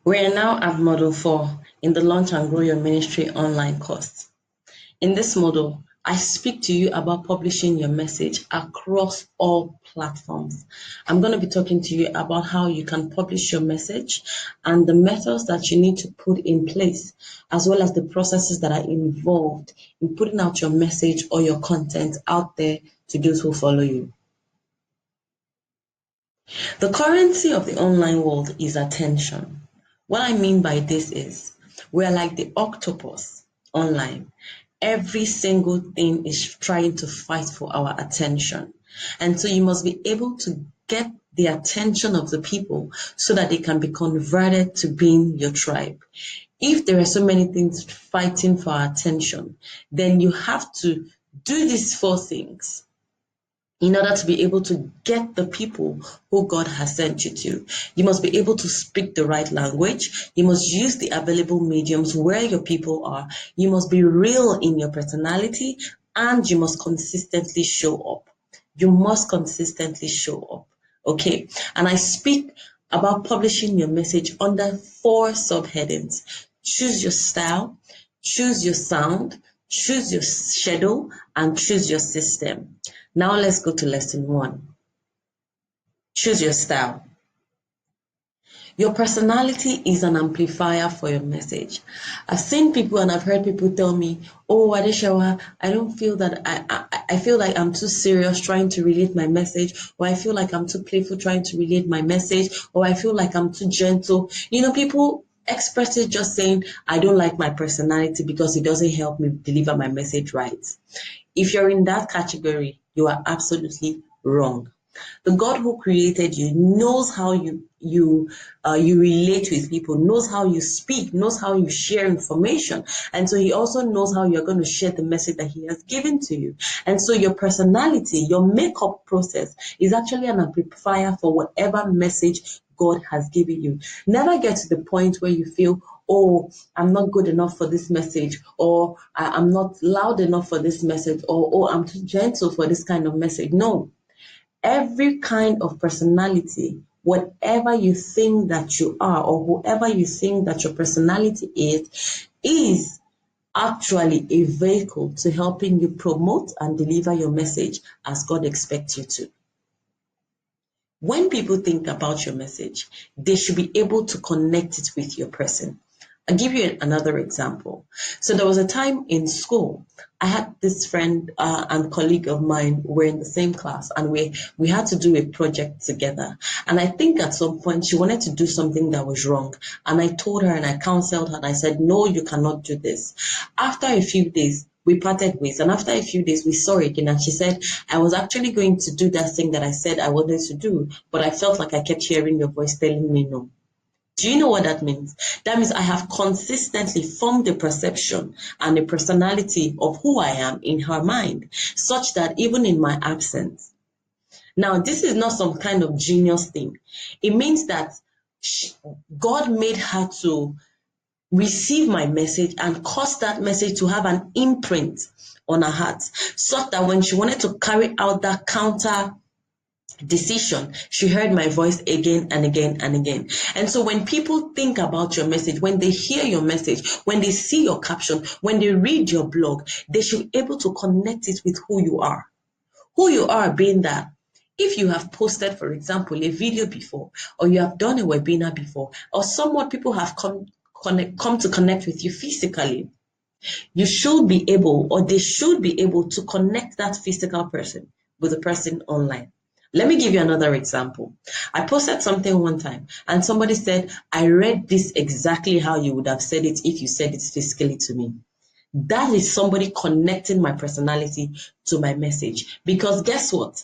We are now at Model 4 in the Launch and Grow Your Ministry online course. In this model, I speak to you about publishing your message across all platforms. I'm going to be talking to you about how you can publish your message and the methods that you need to put in place, as well as the processes that are involved in putting out your message or your content out there to those who follow you. The currency of the online world is attention. What I mean by this is we're like the octopus online. Every single thing is trying to fight for our attention. And so you must be able to get the attention of the people so that they can be converted to being your tribe. If there are so many things fighting for our attention, then you have to do these four things in order to be able to get the people who God has sent you to. You must be able to speak the right language. You must use the available mediums where your people are. You must be real in your personality, and you must consistently show up. You must consistently show up. Okay. And I speak about publishing your message under four subheadings. Choose your style, choose your sound, choose your schedule, and choose your system. Now let's go to lesson one. Choose your style. Your personality is an amplifier for your message. I've seen people and I've heard people tell me, oh, Adesewa, I don't feel that I feel like I'm too serious trying to relate my message, or I feel like I'm too playful trying to relate my message, or I feel like I'm too gentle. People express it just saying, I don't like my personality because it doesn't help me deliver my message right. If you're in that category, you are absolutely wrong. The God who created you knows how you relate with people, knows how you speak, knows how you share information, and so He also knows how you're going to share the message that He has given to you. And so your personality, your makeup process, is actually an amplifier for whatever message God has given you. Never get to the point where you feel, oh, I'm not good enough for this message, or I'm not loud enough for this message, or oh, I'm too gentle for this kind of message. No. Every kind of personality, whatever you think that you are, or whoever you think that your personality is actually a vehicle to helping you promote and deliver your message as God expects you to. When people think about your message, they should be able to connect it with your person. I'll give you another example. So there was a time in school, I had this friend and colleague of mine. We're in the same class, and we had to do a project together. And I think at some point she wanted to do something that was wrong. And I told her and I counseled her and I said, no, you cannot do this. After a few days, we parted ways, and after a few days we saw again, and she said, I was actually going to do that thing that I said I wanted to do, but I felt like I kept hearing your voice telling me no. Do you know what that means? That means I have consistently formed a perception and a personality of who I am in her mind, such that even in my absence. Now, this is not some kind of genius thing. It means that God made her to receive my message and cause that message to have an imprint on her heart, such that when she wanted to carry out that counter decision, she heard my voice again and again and again. And so when people think about your message, when they hear your message, when they see your caption, when they read your blog, they should be able to connect it with who you are. Who you are being that if you have posted, for example, a video before, or you have done a webinar before, or somewhat people have come to connect with you physically, you should be able, or they should be able, to connect that physical person with the person online. Let me give you another example. I posted something one time and somebody said, I read this exactly how you would have said it if you said it physically to me. That is somebody connecting my personality to my message. Because guess what?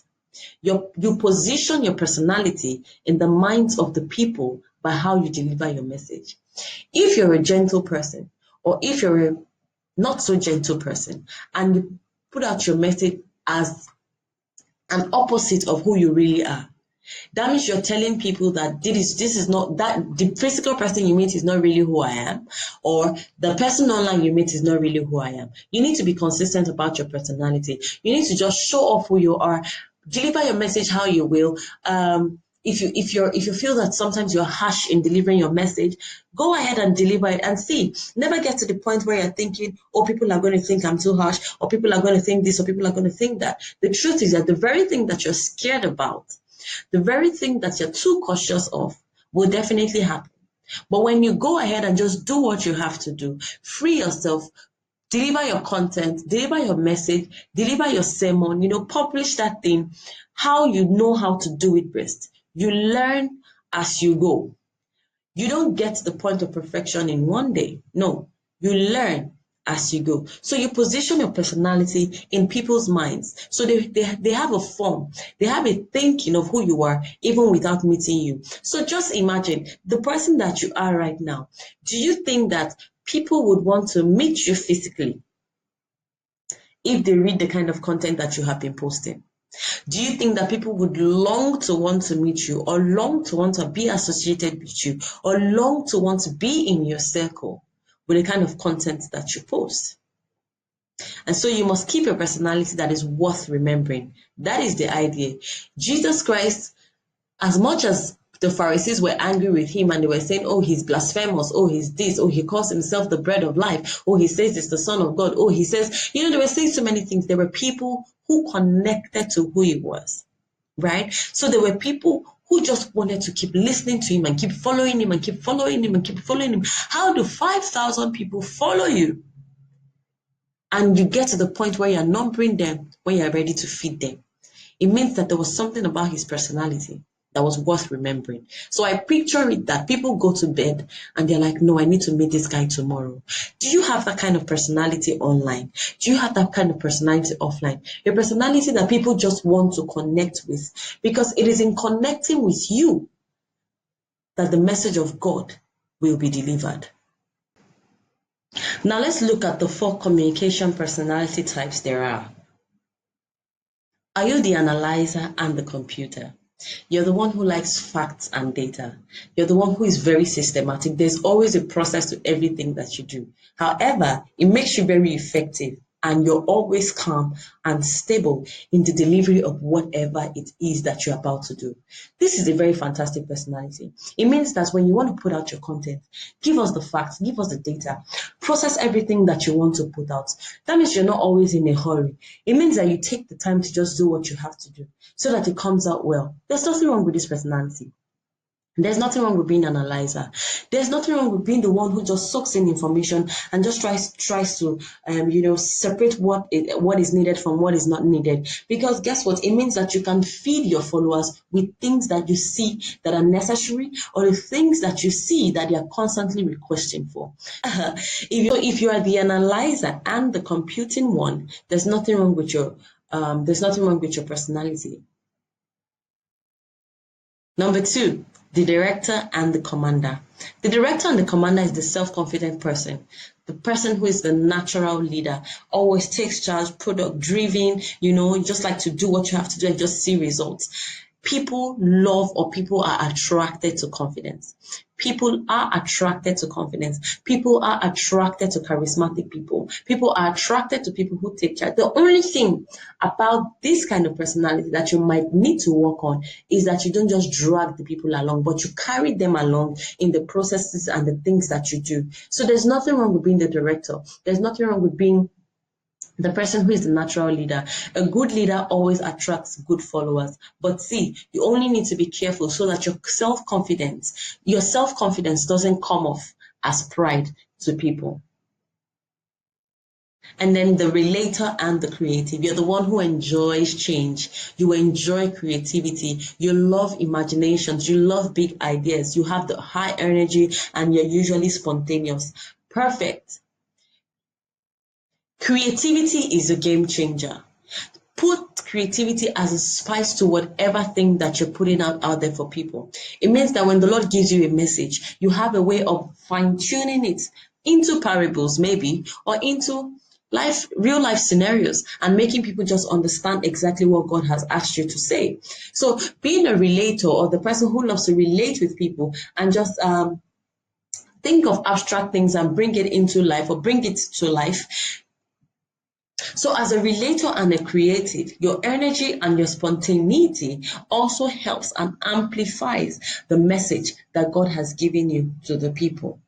You position your personality in the minds of the people by how you deliver your message. If you're a gentle person, or if you're a not so gentle person, and you put out your message as an opposite of who you really are, that means you're telling people that this is not, that the physical person you meet is not really who I am, or the person online you meet is not really who I am. You need to be consistent about your personality. You need to just show off who you are, deliver your message how you will. if you feel that sometimes you're harsh in delivering your message, go ahead and deliver it and see. Never get to the point where you're thinking, oh, people are going to think I'm too harsh, or people are going to think this, or people are going to think that. The truth is that the very thing that you're scared about, the very thing that you're too cautious of, will definitely happen. But when you go ahead and just do what you have to do, free yourself, deliver your content, deliver your message, deliver your sermon, publish that thing how you know how to do it best. You learn as you go. You don't get to the point of perfection in one day. No, you learn as you go. So you position your personality in people's minds. So they have a form, they have a thinking of who you are, even without meeting you. So just imagine the person that you are right now. Do you think that people would want to meet you physically if they read the kind of content that you have been posting? Do you think that people would long to want to meet you, or long to want to be associated with you, or long to want to be in your circle with the kind of content that you post? And so you must keep a personality that is worth remembering. That is the idea. Jesus Christ, as much as the Pharisees were angry with him and they were saying, oh, he's blasphemous, oh, he's this, oh, he calls himself the bread of life, oh, he says it's the Son of God, oh, he says, they were saying so many things. There were people who connected to who he was, right? So there were people who just wanted to keep listening to him and keep following him and keep following him and keep following him. How do 5,000 people follow you? And you get to the point where you're numbering them when you're ready to feed them. It means that there was something about his personality that was worth remembering. So I picture it that people go to bed and they're like, no, I need to meet this guy tomorrow. Do you have that kind of personality online? Do you have that kind of personality offline? A personality that people just want to connect with, because it is in connecting with you that the message of God will be delivered. Now let's look at the 4 communication personality types there are. Are you the analyzer and the computer? You're the one who likes facts and data. You're the one who is very systematic. There's always a process to everything that you do. However, it makes you very effective, and you're always calm and stable in the delivery of whatever it is that you're about to do. This is a very fantastic personality. It means that when you want to put out your content, give us the facts, give us the data, process everything that you want to put out. That means you're not always in a hurry. It means that you take the time to just do what you have to do so that it comes out well. There's nothing wrong with this personality. There's nothing wrong with being an analyzer. There's nothing wrong with being the one who just soaks in information and just tries to separate what is needed from what is not needed. Because guess what? It means that you can feed your followers with things that you see that are necessary, or the things that you see that they are constantly requesting for. If you are the analyzer and the computing one, there's nothing wrong with your personality. Number 2, the director and the commander. The director and the commander is the self-confident person, the person who is the natural leader, always takes charge, product driven, just like to do what you have to do and just see results. People love, or people are attracted to confidence. People are attracted to confidence. People are attracted to charismatic people. People are attracted to people who take charge. The only thing about this kind of personality that you might need to work on is that you don't just drag the people along, but you carry them along in the processes and the things that you do. So there's nothing wrong with being the director. There's nothing wrong with being the person who is the natural leader. A good leader always attracts good followers. But see, you only need to be careful so that your self-confidence doesn't come off as pride to people. And then the relator and the creative. You're the one who enjoys change. You enjoy creativity. You love imaginations. You love big ideas. You have the high energy and you're usually spontaneous. Perfect. Creativity is a game changer. Put creativity as a spice to whatever thing that you're putting out there for people. It means that when the Lord gives you a message, you have a way of fine-tuning it into parables maybe, or into real life scenarios, and making people just understand exactly what God has asked you to say. So being a relator, or the person who loves to relate with people and just think of abstract things and bring it into life, or bring it to life, So as a relator and a creative, your energy and your spontaneity also helps and amplifies the message that God has given you to the people.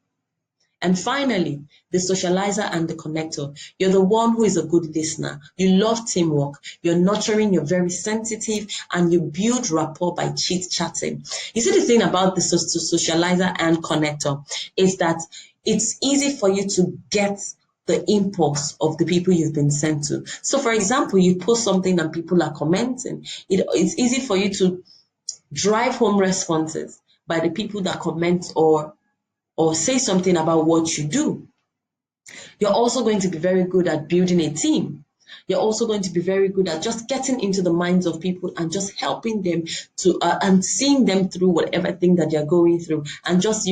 And finally, the socializer and the connector. You're the one who is a good listener. You love teamwork. You're nurturing, you're very sensitive, and you build rapport by chit-chatting. You see, the thing about the socializer and connector is that it's easy for you to get the impulse of the people you've been sent to. So, for example, you post something and people are commenting. It's easy for you to drive home responses by the people that comment or say something about what you do. You're also going to be very good at building a team. You're also going to be very good at just getting into the minds of people and just helping them to and seeing them through whatever thing that they're going through, and just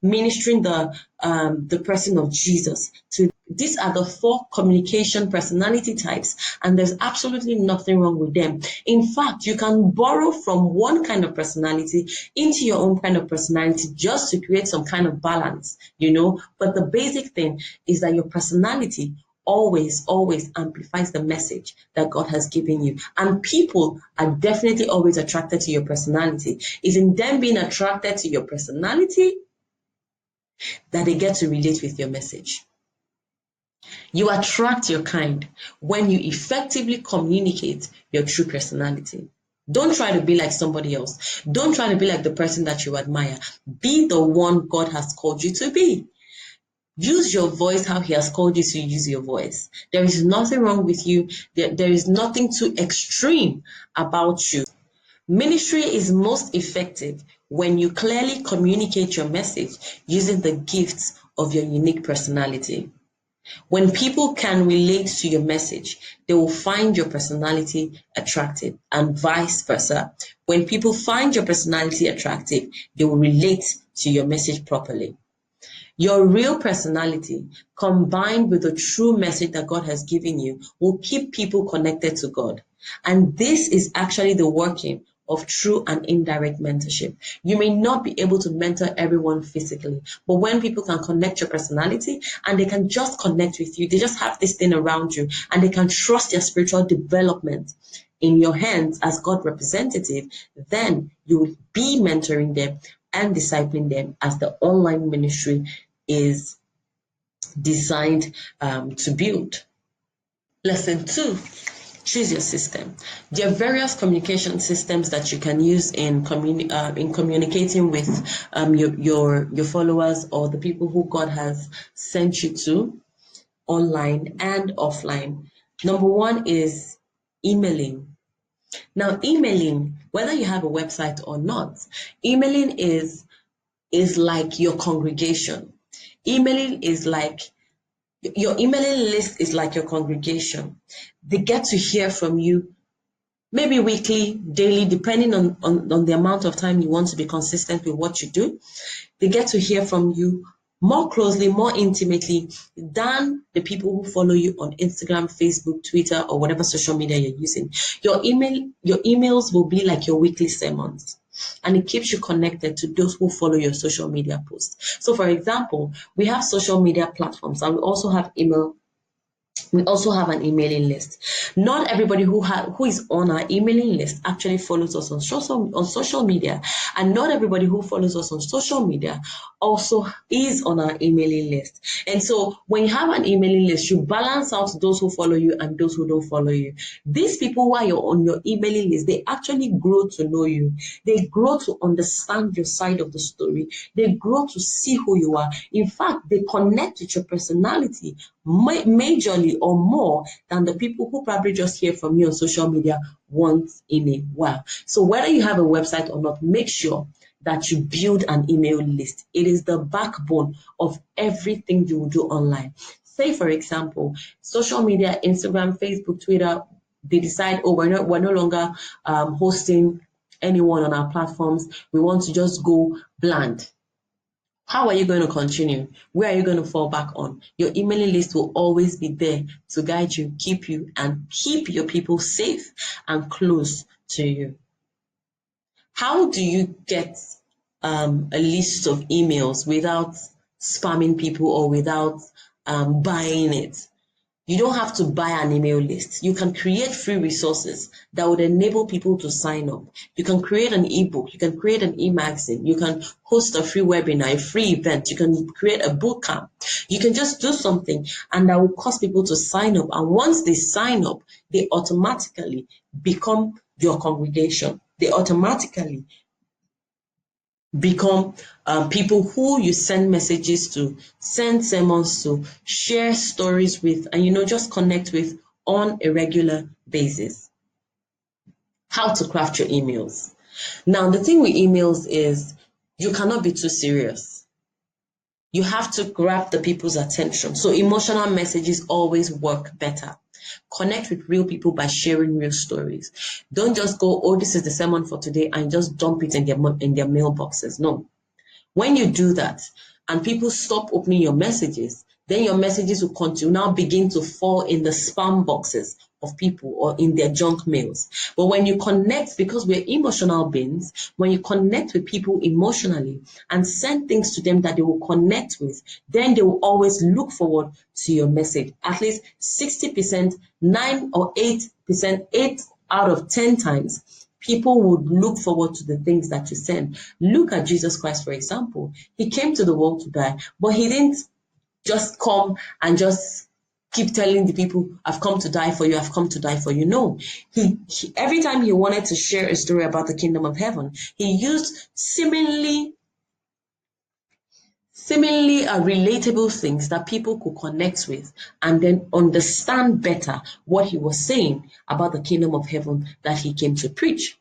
ministering the person of Jesus to. These are the 4 communication personality types, and there's absolutely nothing wrong with them. In fact, you can borrow from one kind of personality into your own kind of personality just to create some kind of balance, But the basic thing is that your personality always amplifies the message that God has given you. And people are definitely always attracted to your personality. It's in them being attracted to your personality that they get to relate with your message. You attract your kind when you effectively communicate your true personality. Don't try to be like somebody else. Don't try to be like the person that you admire. Be the one God has called you to be. Use your voice how He has called you to use your voice. There is nothing wrong with you. There is nothing too extreme about you. Ministry is most effective when you clearly communicate your message using the gifts of your unique personality. When people can relate to your message, they will find your personality attractive, and vice versa. When people find your personality attractive, they will relate to your message properly. Your real personality, combined with the true message that God has given you, will keep people connected to God. And this is actually the working of true and indirect mentorship. You may not be able to mentor everyone physically, but when people can connect your personality and they can just connect with you, they just have this thing around you and they can trust their spiritual development in your hands as God representative, then you will be mentoring them and discipling them as the online ministry is designed to build. Lesson 2, choose your system. There are various communication systems that you can use in communicating with your followers or the people who God has sent you to, online and offline. Number 1 is emailing. Now, emailing, whether you have a website or not, emailing is like your congregation. Emailing is like your emailing list is like your congregation. They get to hear from you maybe weekly, daily, depending on the amount of time you want to be consistent with what you do. They get to hear from you more closely, more intimately than the people who follow you on Instagram, Facebook, Twitter, or whatever social media you're using. Your emails will be like your weekly sermons, and it keeps you connected to those who follow your social media posts. So for example, we have social media platforms and we also have email. We also have an emailing list. Not everybody who is on our emailing list actually follows us on social media, and not everybody who follows us on social media also is on our emailing list. And so when you have an emailing list, you balance out those who follow you and those who don't follow you. These people who are on your emailing list, they actually grow to know you. They grow to understand your side of the story. They grow to see who you are. In fact, they connect with your personality majorly or more than the people who probably just hear from you on social media once in a while. So whether you have a website or not, make sure that you build an email list. It is the backbone of everything you will do online. Say, for example, social media, Instagram, Facebook, Twitter, they decide, oh, we're no longer hosting anyone on our platforms. We want to just go bland. How are you going to continue? Where are you going to fall back on? Your emailing list will always be there to guide you, keep your people safe and close to you. How do you get a list of emails without spamming people or without buying it? You don't have to buy an email list. You can create free resources that would enable people to sign up. You can create an ebook. You can create an e-magazine. You can host a free webinar, a free event. You can create a boot camp. You can just do something and that will cause people to sign up. And once they sign up, they automatically become your congregation. They automatically become people who you send messages to, send sermons to, share stories with, and just connect with on a regular basis. How to craft your emails. Now, the thing with emails is you cannot be too serious. You have to grab the people's attention. So emotional messages always work better. Connect with real people by sharing real stories. Don't just go, oh, this is the sermon for today, and just dump it in their mailboxes. No. When you do that and people stop opening your messages, then your messages will continue now begin to fall in the spam boxes of people or in their junk mails. But when you connect, because we're emotional beings, when you connect with people emotionally and send things to them that they will connect with, then they will always look forward to your message. At least 60%, 9 or 8%, 8 out of 10 times, people would look forward to the things that you send. Look at Jesus Christ, for example. He came to the world to die, but he didn't just come and just keep telling the people, I've come to die for you, I've come to die for you. No, he every time he wanted to share a story about the kingdom of heaven, he used seemingly relatable things that people could connect with and then understand better what he was saying about the kingdom of heaven that he came to preach.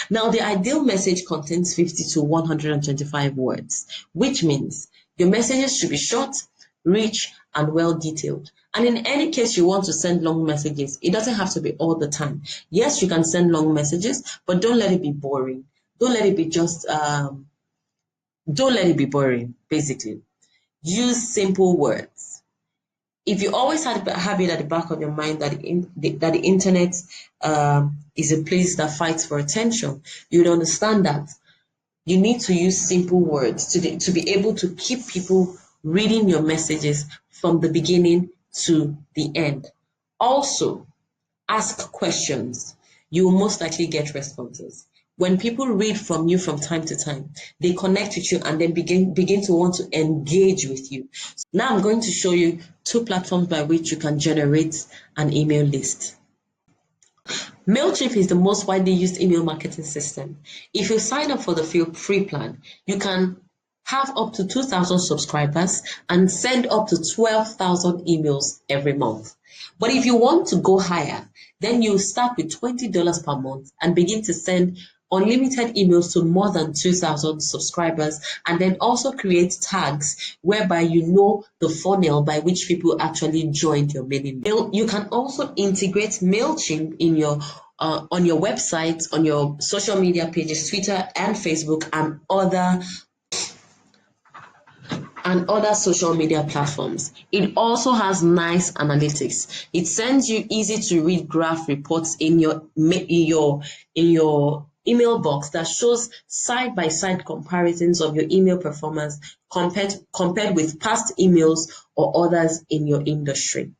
Now, the ideal message contains 50 to 125 words, which means your messages should be short, rich, and well detailed. And in any case you want to send long messages, it doesn't have to be all the time. Yes, you can send long messages, but don't let it be boring. Don't let it be don't let it be boring, basically. Use simple words. If you always have it at the back of your mind that the internet is a place that fights for attention, you would understand that you need to use simple words to be able to keep people reading your messages from the beginning to the end. Also, ask questions. You will most likely get responses. When people read from you from time to time, they connect with you and then begin to want to engage with you. Now I'm going to show you 2 platforms by which you can generate an email list. MailChimp is the most widely used email marketing system. If you sign up for the free plan, you can have up to 2,000 subscribers and send up to 12,000 emails every month. But if you want to go higher, then you start with $20 per month and begin to send unlimited emails to more than 2,000 subscribers, and then also create tags whereby you know the funnel by which people actually joined your mailing list. You can also integrate MailChimp in your on your website, on your social media pages, Twitter and Facebook, and other social media platforms. It also has nice analytics. It sends you easy to read graph reports in your email box that shows side by side comparisons of your email performance compared with past emails or others in your industry.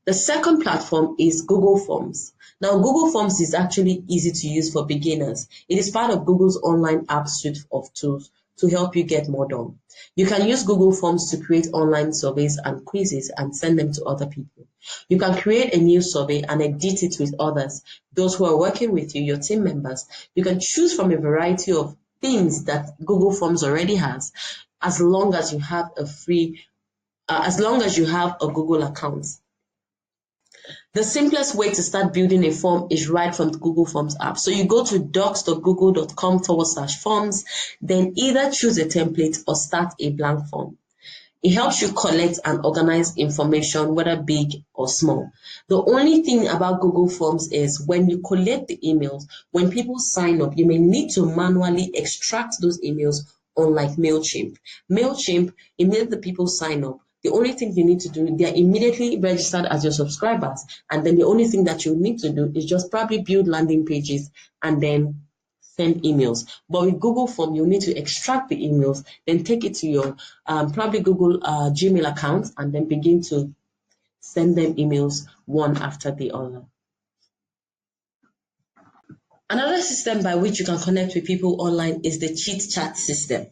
The second platform is Google Forms. Now, Google Forms is actually easy to use for beginners. It is part of Google's online app suite of tools to help you get more done. You can use Google Forms to create online surveys and quizzes and send them to other people. You can create a new survey and edit it with others, those who are working with you, your team members. You can choose from a variety of things that Google Forms already has, as long as you have a Google account. The simplest way to start building a form is right from the Google Forms app. So you go to docs.google.com/forms, then either choose a template or start a blank form. It helps you collect and organize information, whether big or small. The only thing about Google Forms is when you collect the emails, when people sign up, you may need to manually extract those emails, unlike MailChimp. MailChimp, immediately the people sign up, the only thing you need to do, they're immediately registered as your subscribers. And then the only thing that you need to do is just probably build landing pages and then send emails. But with Google Form, you need to extract the emails, then take it to your probably Google Gmail account, and then begin to send them emails one after the other. Another system by which you can connect with people online is the chit chat system.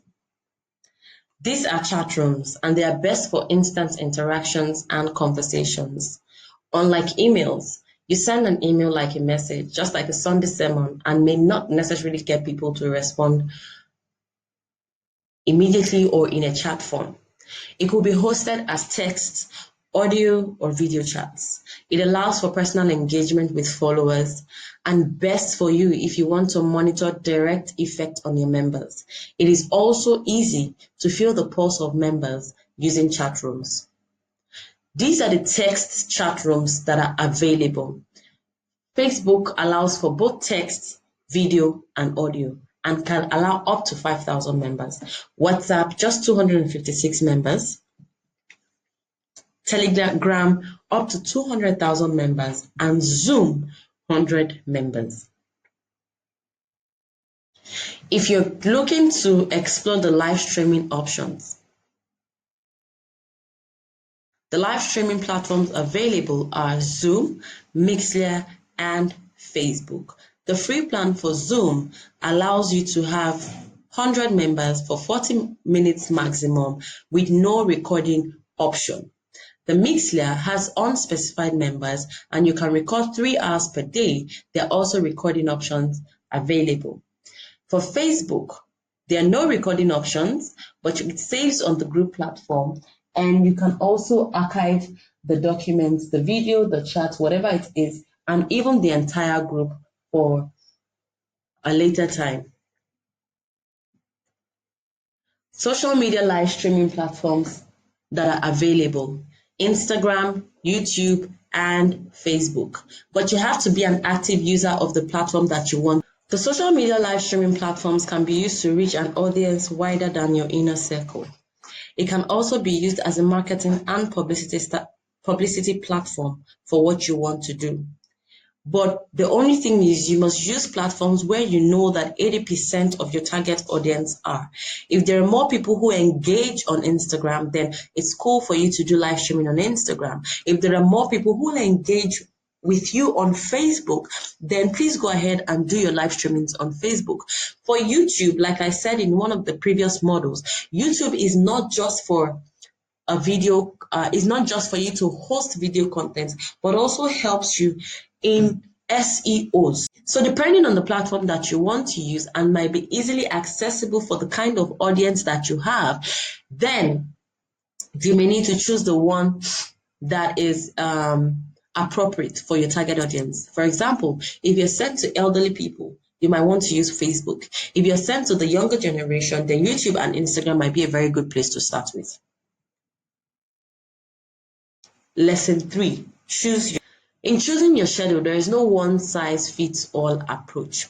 These are chat rooms and they are best for instant interactions and conversations. Unlike emails, you send an email like a message, just like a Sunday sermon, and may not necessarily get people to respond immediately or in a chat form. It could be hosted as text, audio, or video chats. It allows for personal engagement with followers and best for you if you want to monitor direct effect on your members. It is also easy to feel the pulse of members using chat rooms. These are the text chat rooms that are available. Facebook allows for both text, video, and audio and can allow up to 5,000 members. WhatsApp, just 256 members. Telegram, up to 200,000 members. And Zoom, 100 members. If you're looking to explore the live streaming options, the live streaming platforms available are Zoom, Mixler, and Facebook. The free plan for Zoom allows you to have 100 members for 40 minutes maximum with no recording option. The Mixler has unspecified members and you can record 3 hours per day. There are also recording options available. For Facebook, there are no recording options, but it saves on the group platform and you can also archive the documents, the video, the chat, whatever it is, and even the entire group for a later time. Social media live streaming platforms that are available: Instagram, YouTube, and Facebook. But you have to be an active user of the platform that you want. The social media live streaming platforms can be used to reach an audience wider than your inner circle. It can also be used as a marketing and publicity platform for what you want to do. But the only thing is you must use platforms where you know that 80% of your target audience are. If there are more people who engage on Instagram, then it's cool for you to do live streaming on Instagram. If there are more people who engage with you on Facebook, then please go ahead and do your live streamings on Facebook. For YouTube, like I said in one of the previous models, YouTube is not just for a video, is not just for you to host video content, but also helps you in SEOs. So depending on the platform that you want to use and might be easily accessible for the kind of audience that you have, then you may need to choose the one that is appropriate for your target audience. For example, if you're sent to elderly people, you might want to use Facebook. If you're sent to the younger generation, then YouTube and Instagram might be a very good place to start with. Lesson 3, in choosing your schedule, there is no one-size-fits-all approach.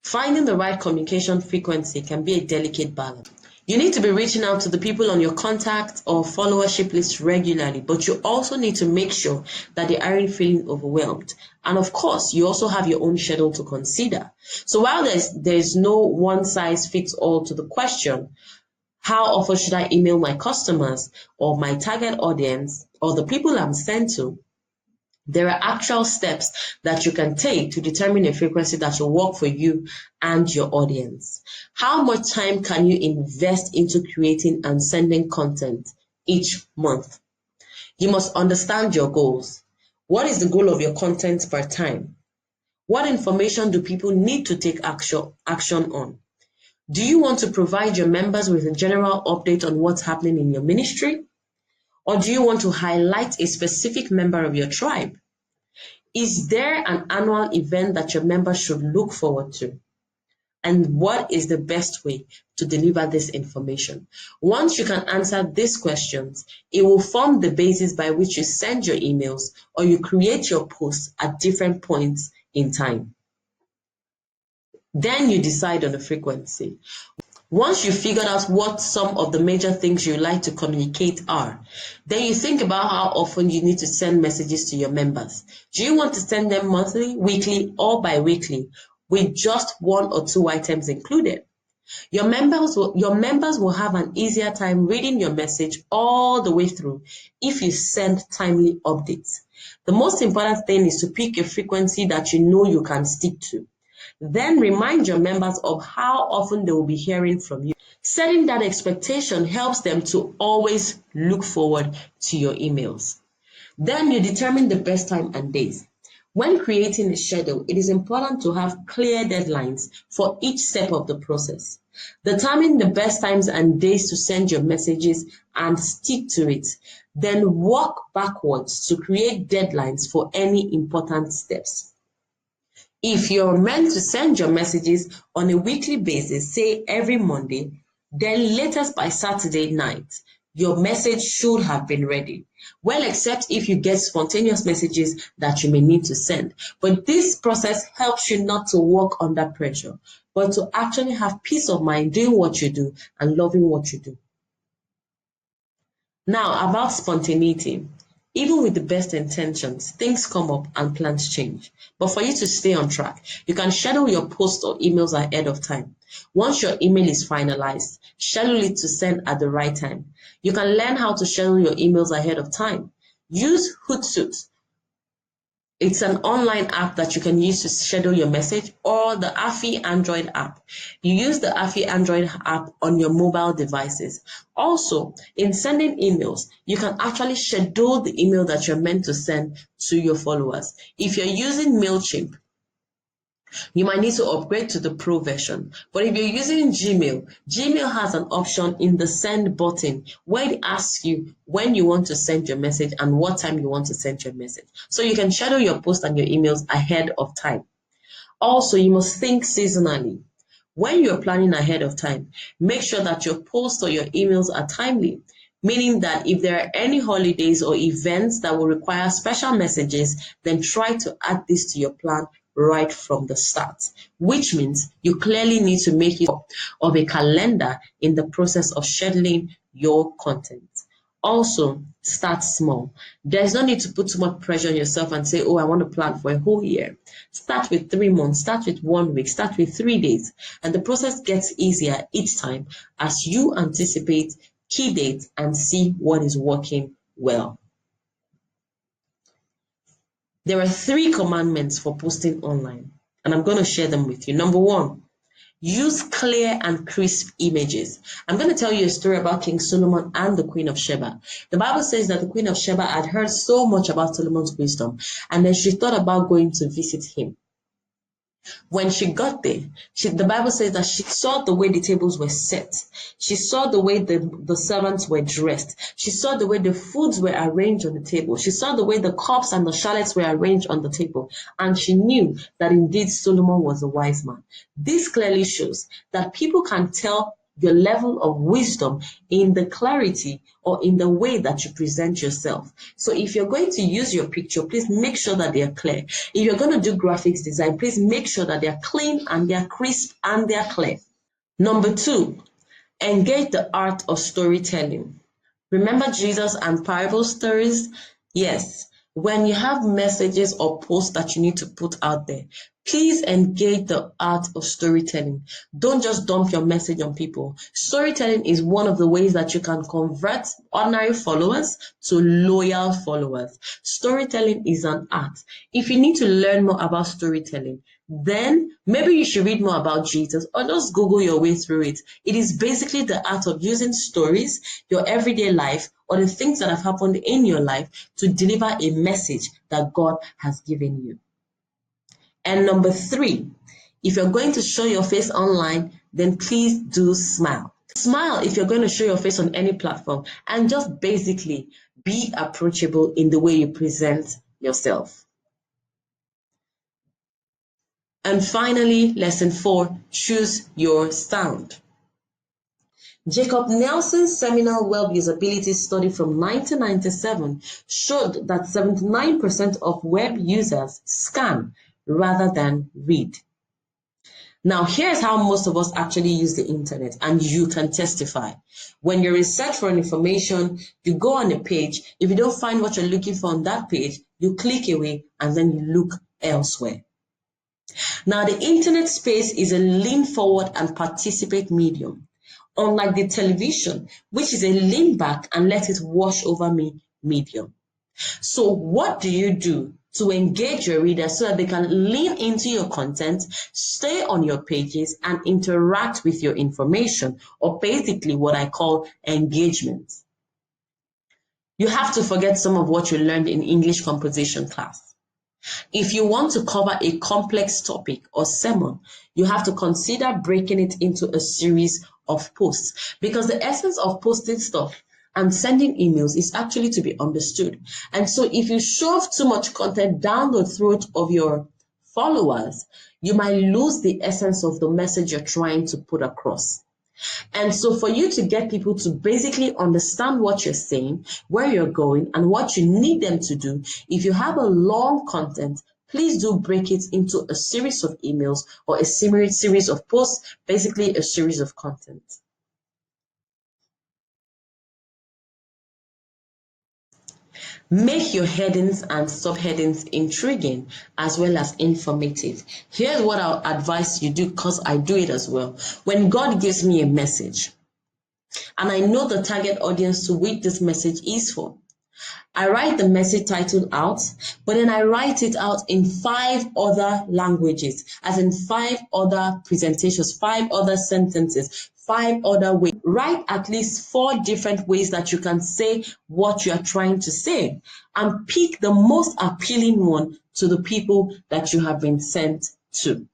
Finding the right communication frequency can be a delicate balance. You need to be reaching out to the people on your contact or followership list regularly, but you also need to make sure that they aren't feeling overwhelmed. And of course, you also have your own schedule to consider. So while there's no one-size-fits-all to the question, how often should I email my customers or my target audience or the people I'm sent to? There are actual steps that you can take to determine a frequency that will work for you and your audience. How much time can you invest into creating and sending content each month? You must understand your goals. What is the goal of your content per time? What information do people need to take action on? Do you want to provide your members with a general update on what's happening in your ministry? Or do you want to highlight a specific member of your tribe? Is there an annual event that your members should look forward to? And what is the best way to deliver this information? Once you can answer these questions, it will form the basis by which you send your emails or you create your posts at different points in time. Then you decide on the frequency. Once you've figured out what some of the major things you like to communicate are, then you think about how often you need to send messages to your members. Do you want to send them monthly, weekly, or bi-weekly with just 1 or 2 items included? Your members will have an easier time reading your message all the way through if you send timely updates. The most important thing is to pick a frequency that you know you can stick to. Then remind your members of how often they will be hearing from you. Setting that expectation helps them to always look forward to your emails. Then you determine the best time and days. When creating a schedule, it is important to have clear deadlines for each step of the process. Determine the best times and days to send your messages and stick to it. Then work backwards to create deadlines for any important steps. If you're meant to send your messages on a weekly basis, say every Monday, then latest by Saturday night, your message should have been ready. Well, except if you get spontaneous messages that you may need to send. But this process helps you not to work under pressure, but to actually have peace of mind doing what you do and loving what you do. Now, about spontaneity. Even with the best intentions, things come up and plans change. But for you to stay on track, you can schedule your posts or emails ahead of time. Once your email is finalized, schedule it to send at the right time. You can learn how to schedule your emails ahead of time. Use Hootsuite. It's an online app that you can use to schedule your message, or the Afi Android app. You use the Afi Android app on your mobile devices. Also, in sending emails, you can actually schedule the email that you're meant to send to your followers. If you're using MailChimp, you might need to upgrade to the Pro version. But if you're using Gmail, Gmail has an option in the send button where it asks you when you want to send your message and what time you want to send your message. So you can schedule your post and your emails ahead of time. Also, you must think seasonally. When you're planning ahead of time, make sure that your posts or your emails are timely, meaning that if there are any holidays or events that will require special messages, then try to add this to your plan right from the start, which means you clearly need to make use of a calendar in the process of scheduling your content. Also, start small. There's no need to put too much pressure on yourself and say, oh, I want to plan for a whole year. Start with 3 months, start with 1 week, start with 3 days. And the process gets easier each time as you anticipate key dates and see what is working well. There are 3 commandments for posting online, and I'm going to share them with you. Number 1, use clear and crisp images. I'm going to tell you a story about King Solomon and the Queen of Sheba. The Bible says that the Queen of Sheba had heard so much about Solomon's wisdom, and then she thought about going to visit him. When she got there, the Bible says that she saw the way the tables were set. She saw the way the servants were dressed. She saw the way the foods were arranged on the table. She saw the way the cups and the shallots were arranged on the table. And she knew that indeed Solomon was a wise man. This clearly shows that people can tell your level of wisdom in the clarity or in the way that you present yourself. So if you're going to use your picture, please make sure that they are clear. If you're going to do graphics design, please make sure that they are clean and they are crisp and they are clear. Number 2, engage the art of storytelling. Remember Jesus and parable stories? Yes. When you have messages or posts that you need to put out there, please engage the art of storytelling. Don't just dump your message on people. Storytelling is one of the ways that you can convert ordinary followers to loyal followers. Storytelling is an art. If you need to learn more about storytelling, then maybe you should read more about Jesus or just Google your way through it. It is basically the art of using stories, your everyday life, or the things that have happened in your life to deliver a message that God has given you. And number 3, if you're going to show your face online, then please do smile. Smile if you're going to show your face on any platform, and just basically be approachable in the way you present yourself. And finally, lesson 4, choose your sound. Jacob Nelson's seminal web usability study from 1997 showed that 79% of web users scan rather than read. Now, here's how most of us actually use the internet, and you can testify. When you're in search for information, you go on a page. If you don't find what you're looking for on that page, you click away and then you look elsewhere. Now, the internet space is a lean forward and participate medium, unlike the television, which is a lean back and let it wash over me medium. So what do you do to engage your readers so that they can lean into your content, stay on your pages, and interact with your information, or basically what I call engagement? You have to forget some of what you learned in English composition class. If you want to cover a complex topic or sermon, you have to consider breaking it into a series of posts, because the essence of posting stuff and sending emails is actually to be understood. And so if you shove too much content down the throat of your followers, you might lose the essence of the message you're trying to put across. And so for you to get people to basically understand what you're saying, where you're going, and what you need them to do, if you have a long content, please do break it into a series of emails or a series of posts, basically a series of content. Make your headings and subheadings intriguing as well as informative. Here's what I'll advise you do, because I do it as well. When God gives me a message, and I know the target audience to which this message is for, I write the message title out, but then I write it out in 5 other languages, as in 5 other presentations, 5 other sentences, 5 other ways. Write at least 4 different ways that you can say what you are trying to say, and pick the most appealing one to the people that you have been sent to.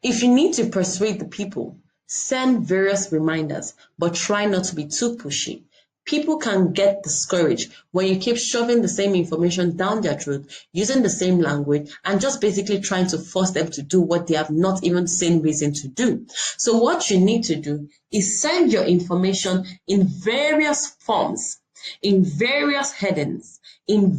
If you need to persuade the people, send various reminders, but try not to be too pushy. People can get discouraged when you keep shoving the same information down their throat, using the same language, and just basically trying to force them to do what they have not even seen reason to do. So what you need to do is send your information in various forms, in various headings, on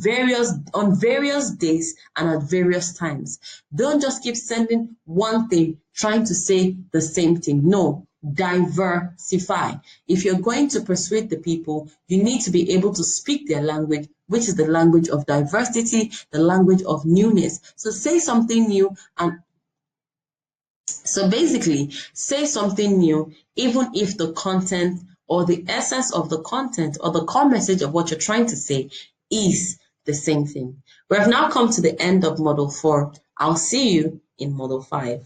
various days and at various times. Don't just keep sending one thing, trying to say the same thing. No, diversify. If you're going to persuade the people, you need to be able to speak their language, which is the language of diversity, the language of newness. So say something new, and so basically, say something new, even if the content or the essence of the content or the core message of what you're trying to say is the same thing. We have now come to the end of Model 4. I'll see you in Model 5.